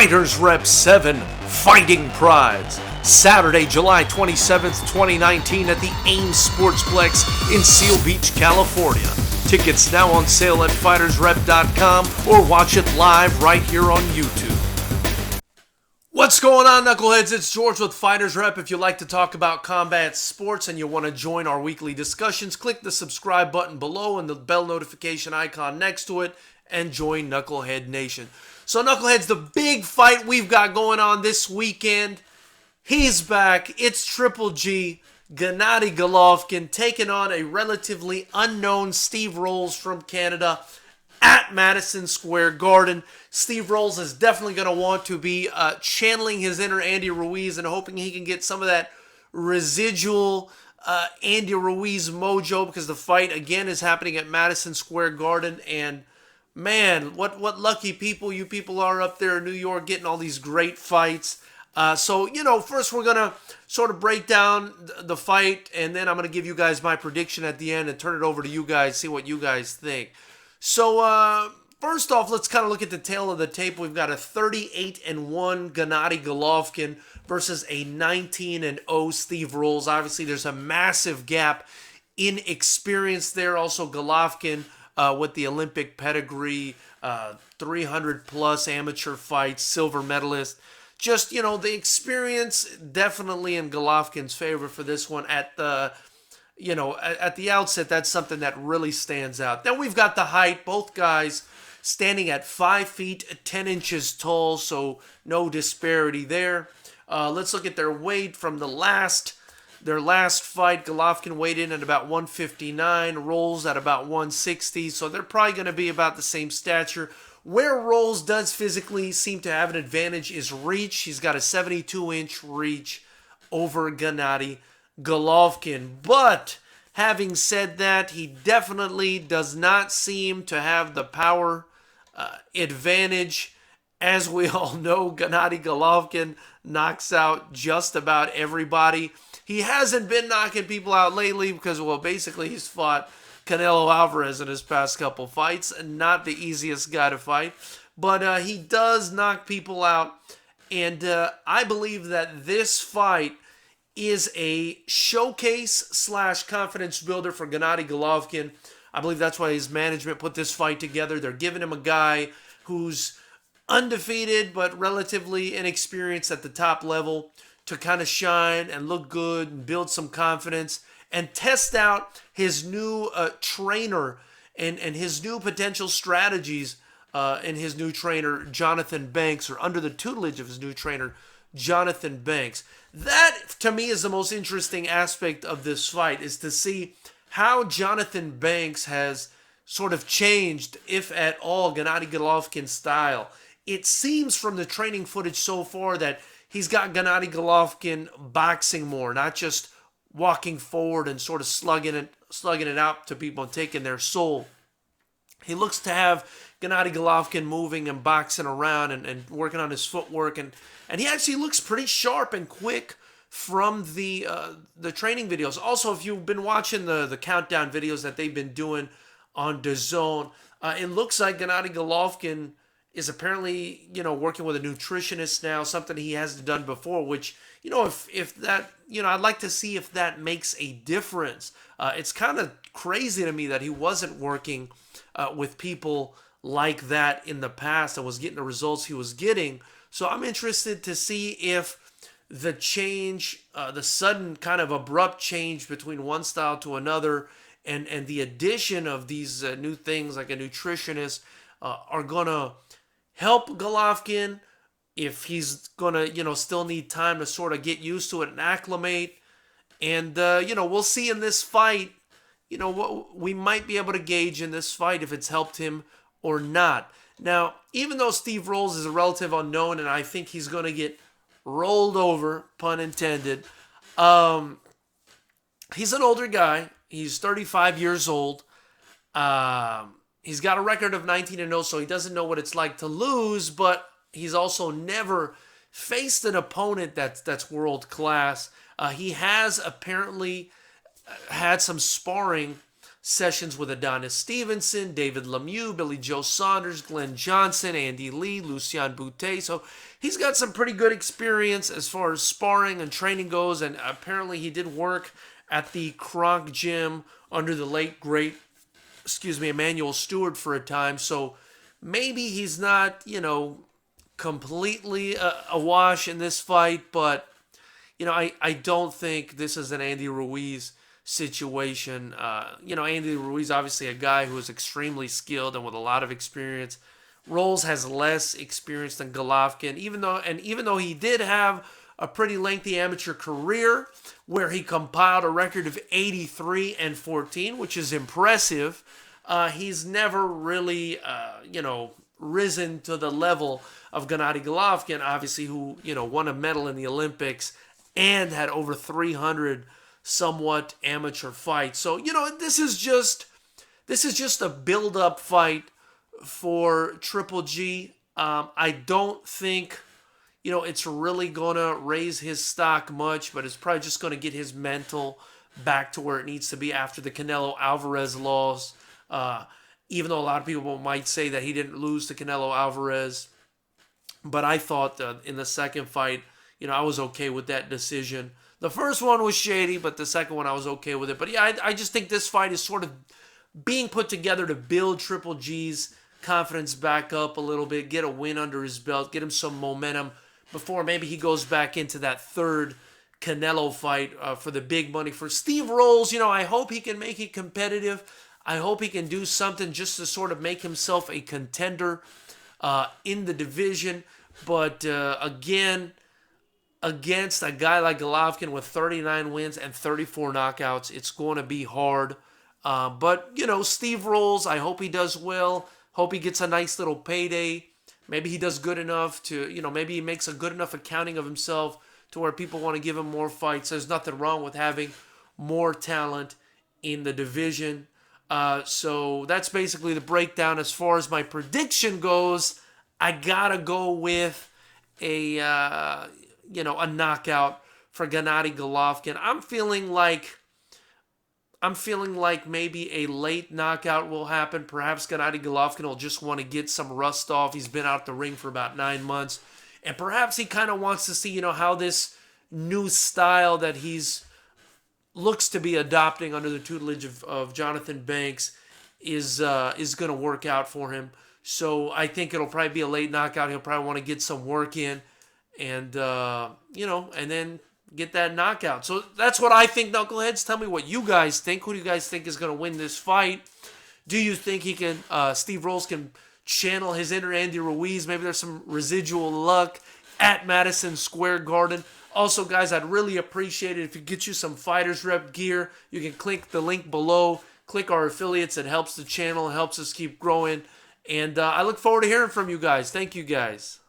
Fighters Rep 7 Fighting Prides. Saturday, July 27th, 2019 at the Ames Sportsplex in Seal Beach, California. Tickets now on sale at fightersrep.com or watch it live right here on YouTube. What's going on, knuckleheads? It's George with Fighters Rep. If you like to talk about combat sports and you want to join our weekly discussions, click the subscribe button below and the bell notification icon next to it and join Knucklehead Nation. So, knuckleheads, the big fight we've got going on this weekend, he's back. It's Triple G, Gennady Golovkin, taking on a relatively unknown Steve Rolls from Canada at Madison Square Garden. Steve Rolls is definitely going to want to be channeling his inner Andy Ruiz and hoping he can get some of that residual Andy Ruiz mojo, because the fight, again, is happening at Madison Square Garden. And man, what lucky people you people are up there in New York getting all these great fights. So, first we're going to sort of break down the fight, and then I'm going to give you guys my prediction at the end and turn it over to you guys, see what you guys think. So, first off, let's kind of look at the tail of the tape. We've got a 38-1 Gennady Golovkin versus a 19-0 Steve Rolls. Obviously, there's a massive gap in experience there. Also, Golovkin with the Olympic pedigree, 300-plus amateur fights, silver medalist. Just, the experience definitely in Golovkin's favor for this one at the outset. That's something that really stands out. Then we've got the height. Both guys standing at 5 feet 10 inches tall, so no disparity there. Let's look at their weight from their last fight. Golovkin weighed in at about 159, Rolls at about 160, so they're probably going to be about the same stature. Where Rolls does physically seem to have an advantage is reach. He's got a 72-inch reach over Gennady Golovkin. But having said that, he definitely does not seem to have the power advantage. As we all know, Gennady Golovkin knocks out just about everybody. He hasn't been knocking people out lately because, well, basically he's fought Canelo Alvarez in his past couple fights, and not the easiest guy to fight. But he does knock people out, and I believe that this fight is a showcase / confidence builder for Gennady Golovkin. I believe that's why his management put this fight together. They're giving him a guy who's undefeated but relatively inexperienced at the top level to kind of shine and look good and build some confidence and test out his new trainer and his new potential strategies and his new trainer, Jonathan Banks, or under the tutelage of his new trainer, Jonathan Banks. That, to me, is the most interesting aspect of this fight, is to see how Jonathan Banks has sort of changed, if at all, Gennady Golovkin's style. It seems from the training footage so far that he's got Gennady Golovkin boxing more, not just walking forward and sort of slugging it out to people and taking their soul. He looks to have Gennady Golovkin moving and boxing around and working on his footwork, and he actually looks pretty sharp and quick from the training videos. Also, if you've been watching the countdown videos that they've been doing on DAZN, it looks like Gennady Golovkin is apparently, working with a nutritionist now, something he hasn't done before, which, if that, I'd like to see if that makes a difference. It's kind of crazy to me that he wasn't working with people like that in the past and was getting the results he was getting. So I'm interested to see if the change, the sudden kind of abrupt change between one style to another and the addition of these new things like a nutritionist are going to help Golovkin, if he's going to, still need time to sort of get used to it and acclimate. And, we'll see in this fight, what we might be able to gauge in this fight if it's helped him or not. Now, even though Steve Rolls is a relative unknown and I think he's going to get rolled over, pun intended, he's an older guy. He's 35 years old. He's got a record of 19-0, so he doesn't know what it's like to lose, but he's also never faced an opponent that's world class. He has apparently had some sparring sessions with Adonis Stevenson, David Lemieux, Billy Joe Saunders, Glenn Johnson, Andy Lee, Lucian Boutte. So he's got some pretty good experience as far as sparring and training goes, and apparently he did work at the Kronk gym under the late, great, Emmanuel Stewart for a time. So maybe he's not, completely awash in this fight, but, I don't think this is an Andy Ruiz situation. Andy Ruiz, obviously a guy who is extremely skilled and with a lot of experience. Rolls has less experience than Golovkin, even though he did have a pretty lengthy amateur career where he compiled a record of 83-14, which is impressive. He's never really, risen to the level of Gennady Golovkin, obviously, who, won a medal in the Olympics and had over 300 somewhat amateur fights. So, this is just a build-up fight for Triple G. I don't think, it's really going to raise his stock much, but it's probably just going to get his mental back to where it needs to be after the Canelo Alvarez loss. Even though a lot of people might say that he didn't lose to Canelo Alvarez. But I thought in the second fight, I was okay with that decision. The first one was shady, but the second one I was okay with it. But yeah, I just think this fight is sort of being put together to build Triple G's confidence back up a little bit, get a win under his belt, get him some momentum before maybe he goes back into that third Canelo fight for the big money. For Steve Rolls, I hope he can make it competitive. I hope he can do something just to sort of make himself a contender in the division. But again, against a guy like Golovkin with 39 wins and 34 knockouts, it's going to be hard. But, Steve Rolls, I hope he does well. Hope he gets a nice little payday. Maybe he does good enough to, maybe he makes a good enough accounting of himself to where people want to give him more fights. There's nothing wrong with having more talent in the division. So that's basically the breakdown. As far as my prediction goes, I gotta go with a knockout for Gennady Golovkin. I'm feeling like maybe a late knockout will happen. Perhaps Gennady Golovkin will just want to get some rust off. He's been out the ring for about 9 months. And perhaps he kind of wants to see, how this new style that he's looks to be adopting under the tutelage of Jonathan Banks is going to work out for him. So I think it'll probably be a late knockout. He'll probably want to get some work in and, and then get that knockout. So that's what I think, Knuckleheads. Tell me what you guys think. Who do you guys think is going to win this fight? Do you think he can, Steve Rolls can channel his inner Andy Ruiz? Maybe there's some residual luck at Madison Square Garden. Also, guys, I'd really appreciate it if you get you some Fighters Rep gear. You can click the link below. Click our affiliates. It helps the channel. It helps us keep growing. And I look forward to hearing from you guys. Thank you, guys.